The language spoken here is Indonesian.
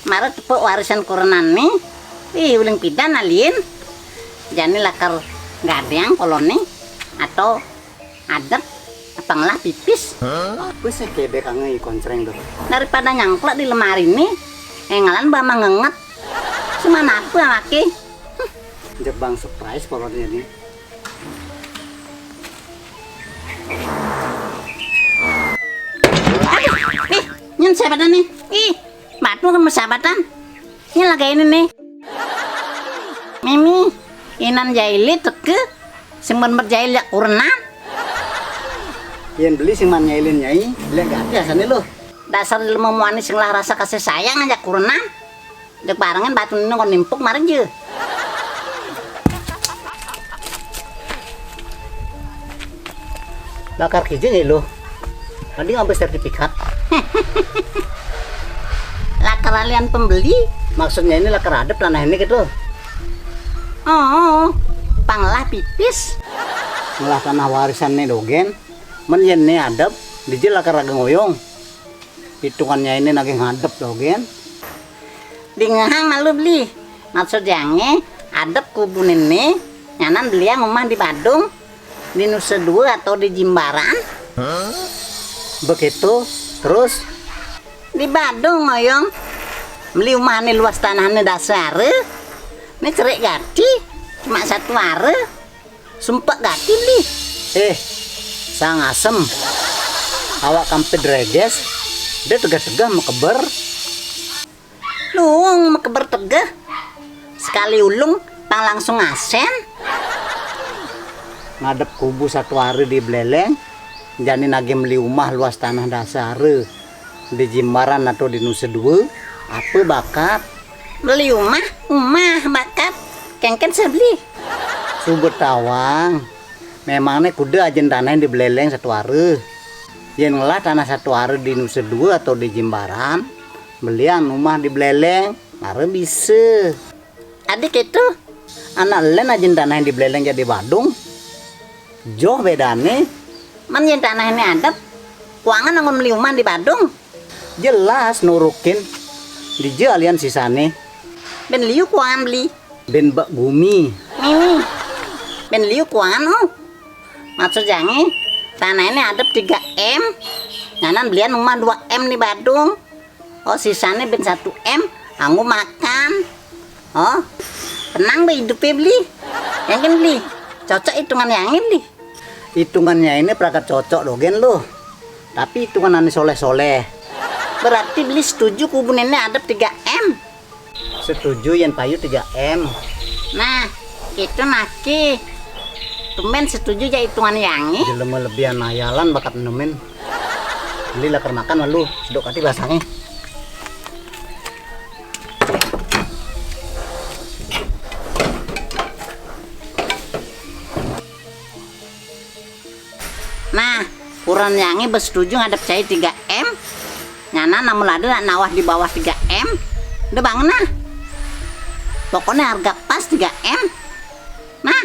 Mara tepuk warisan kurenan nih. Ih, uling pidan alien. Jani lakar gadang koloni atau adat apa ngelah pipis. Apa sih kede kangen koncereng tuh? Daripada nyangklek di lemari nih, ngalan bama ngenget. Semana aku yang laki. Jebang surprise kolornya nih. Ih, nyen sahabatan nih. Ih, batu kan sahabatan. Ini lagi ini nih. Mimi, inan jahili teke. Semban berjahil ya kurna. Yang beli sing man nyailin nyai, lihat gak ada sana lo. Dasar ilmu muani sing lah rasa kasih sayang aja kurna. Dek barengan batu ini kon nimpuk marah je. Lakar kijing nih lo. Tadi ngambil sertifikat. Lakar kalian pembeli. Maksudnya ini lakar adep tanah ini gitu. Oh, panglah pipis. Melah tanah warisan nih dogen. Men nih adep, dijil lakar agak ngoyong. Hitungannya ini lagi ngadep dogen. Di ngehang malu beli. Maksudnya adep kubun ini nyanan beli yang rumah di Badung, di Nusa Dua atau di Jimbaran. Begitu, terus Di Badung ngoyong. Beli rumah ini luas tanahnya dasar. Ini cerik gati, cuma satu are. Sumpah gati beli. sang asem. Awak kampe dreges, dia tegah-tegah mau keber. Luang mau keber tegah. Sekali ulung, pang langsung asen. Ngadep kubu satu hari di Beleleng, jadi nage beli rumah luas tanah dasar di Jimbaran atau di Nusa Dua. Apa bakat? Beli rumah bakat. Kengken saya beli. Subet tawang. Memangnya kuda ajen tanah di Beleleng satu hari. Yang ngelah tanah satu hari di Nusa Dua atau di Jimbaran, belian rumah di Beleleng, ngare bisa. Adik itu, Anak len ajen tanah di Beleleng jadi Badung. Jauh bedane. man yang tanah ini adat. Kuangan angon beli rumah di Badung. Jelas nurukin. Di alian sisane. Ben liu kuangan beli. Ben bak bumi. Ini. Ben liu kuangan oh. Maksud jange, tanah ini adep 3M. Nganan belian rumah 2M di Badung. Oh sisanya ben 1M. Anggu makan. Oh, tenang be hidupnya beli. Yang kan beli. Cocok hitungan yang ini. Hitungannya ini perangkat cocok dogen loh. Tapi hitungan ane soleh-soleh. Berarti beli setuju kubun ini adep 3M. Setuju yang payu 3M. Nah, itu naki. Tumben setuju ya hitungan yang ini. Jelema lebihan nayalan bakat nemen. Beli lakar makan lalu sedok hati basangnya. Nah, ukuran yang ini bersetuju ngadep saya 3M. Nyana namun ada nawah di bawah 3M. Udah bangun nah. Pokoknya harga pas 3M. Nah,